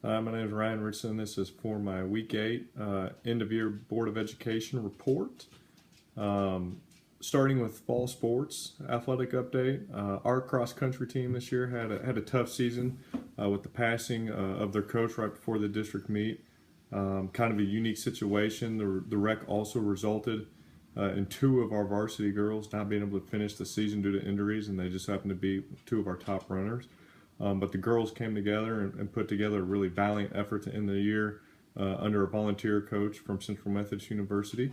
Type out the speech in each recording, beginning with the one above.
My name is Ryan Richardson. This is for my Week 8 End of Year Board of Education report. Starting with fall sports athletic update, our cross country team this year had a tough season with the passing of their coach right before the district meet. Kind of a unique situation. The wreck also resulted in two of our varsity girls not being able to finish the season due to injuries, and they just happened to be two of our top runners. But the girls came together and put together a really valiant effort to end the year under a volunteer coach from Central Methodist University.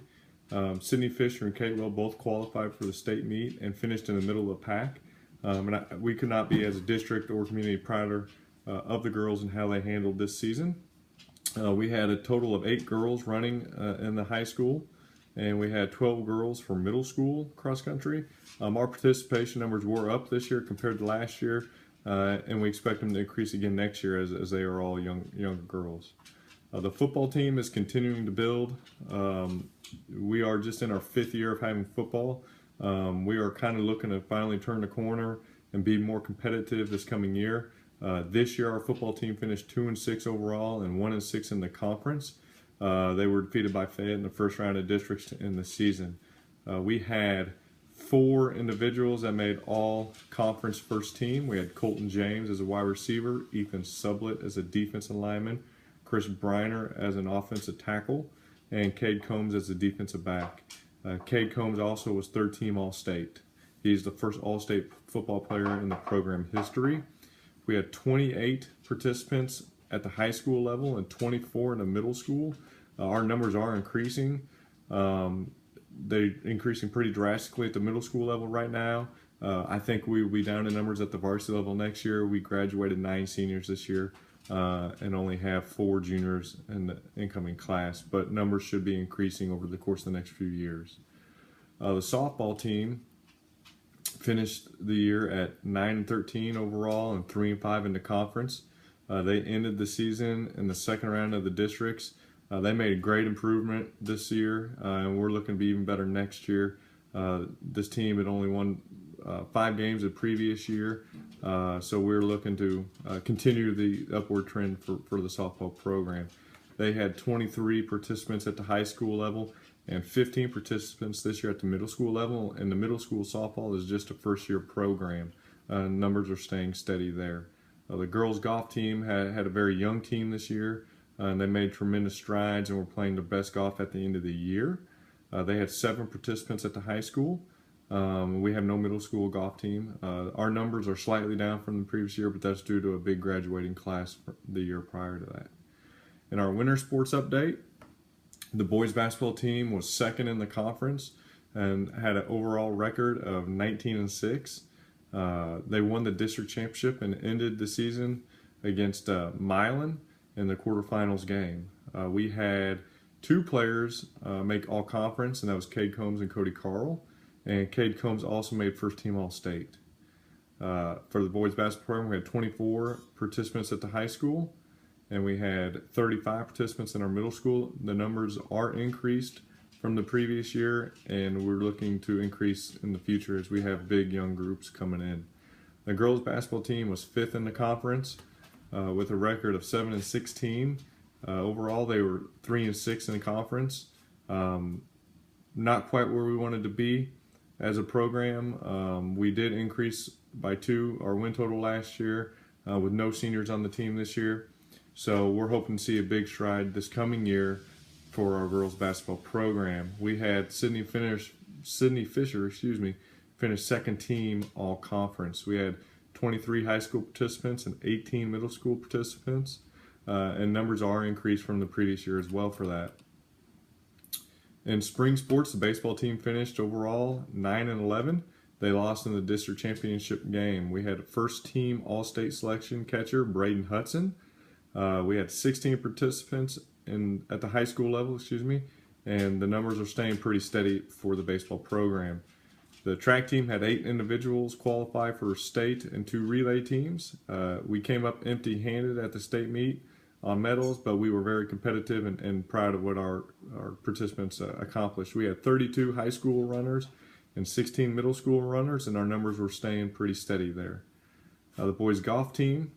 Sydney Fisher and Kate Will both qualified for the state meet and finished in the middle of the pack. We could not be, as a district or community, prouder of the girls and how they handled this season. We had a total of 8 girls running in the high school, and we had 12 girls for middle school cross country. Our participation numbers were up this year compared to last year. And we expect them to increase again next year as they are all younger girls. The football team is continuing to build. We are just in our 5th year of having football. We are kind of looking to finally turn the corner and be more competitive this coming year. This year our football team finished 2-6 overall and 1-6 in the conference. They were defeated by Fayette in the first round of districts in the season. We had 4 individuals that made all conference first team. We had Colton James as a wide receiver, Ethan Sublett as a defensive lineman, Chris Briner as an offensive tackle, and Cade Combs as a defensive back. Cade Combs also was 3rd team All-State. He's the first All-State football player in the program history. We had 28 participants at the high school level and 24 in the middle school. Our numbers are increasing. They're increasing pretty drastically at the middle school level right now. I think we will be down in numbers at the varsity level next year. We graduated 9 seniors this year and only have 4 juniors in the incoming class, but numbers should be increasing over the course of the next few years. The softball team finished the year at 9-13 overall and 3-5 in the conference. They ended the season in the 2nd round of the districts. They made a great improvement this year, and we're looking to be even better next year. This team had only won 5 games the previous year, so we're looking to continue the upward trend for the softball program. They had 23 participants at the high school level and 15 participants this year at the middle school level, and the middle school softball is just a first-year program. Numbers are staying steady there. The girls golf team had a very young team this year. And they made tremendous strides and were playing their best golf at the end of the year. They had 7 participants at the high school. We have no middle school golf team. Our numbers are slightly down from the previous year, but that's due to a big graduating class the year prior to that. In our winter sports update, the boys basketball team was 2nd in the conference and had an overall record of 19-6. They won the district championship and ended the season against Milan in the quarterfinals game. We had 2 players make all conference, and that was Cade Combs and Cody Carl. And Cade Combs also made first team All-State. For the boys basketball program, we had 24 participants at the high school, and we had 35 participants in our middle school. The numbers are increased from the previous year, and we're looking to increase in the future as we have big young groups coming in. The girls basketball team was 5th in the conference, with a record of 7-16. Overall, they were 3-6 in the conference. Not quite where we wanted to be as a program. We did increase by 2 our win total last year with no seniors on the team this year. So we're hoping to see a big stride this coming year for our girls basketball program. We had Sydney Fisher, finish 2nd team all conference. We had 23 high school participants and 18 middle school participants, and numbers are increased from the previous year as well for that. In spring sports, the baseball team finished overall 9-11. They lost in the district championship game. We had a first team All-State selection catcher, Braden Hudson. We had 16 participants at the high school level, and the numbers are staying pretty steady for the baseball program. The track team had 8 individuals qualify for state and 2 relay teams. We came up empty-handed at the state meet on medals, but we were very competitive and proud of what our participants accomplished. We had 32 high school runners and 16 middle school runners, and our numbers were staying pretty steady there. The boys golf team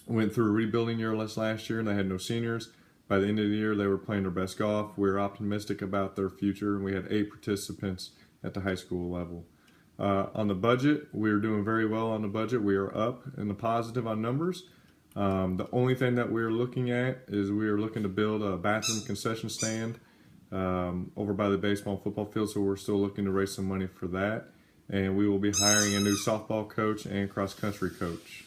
went through a rebuilding year last year, and they had no seniors. By the end of the year, they were playing their best golf. We were optimistic about their future, and we had 8 participants at the high school level. On the budget, we are doing very well on the budget. We are up in the positive on numbers. The only thing that we're looking at is we are looking to build a bathroom concession stand over by the baseball and football field, so we're still looking to raise some money for that. And we will be hiring a new softball coach and cross country coach.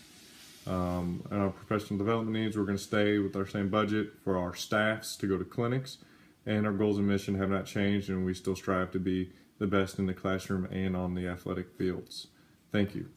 And our professional development needs, we're going to stay with our same budget for our staffs to go to clinics, and our goals and mission have not changed, and we still strive to be the best in the classroom and on the athletic fields. Thank you.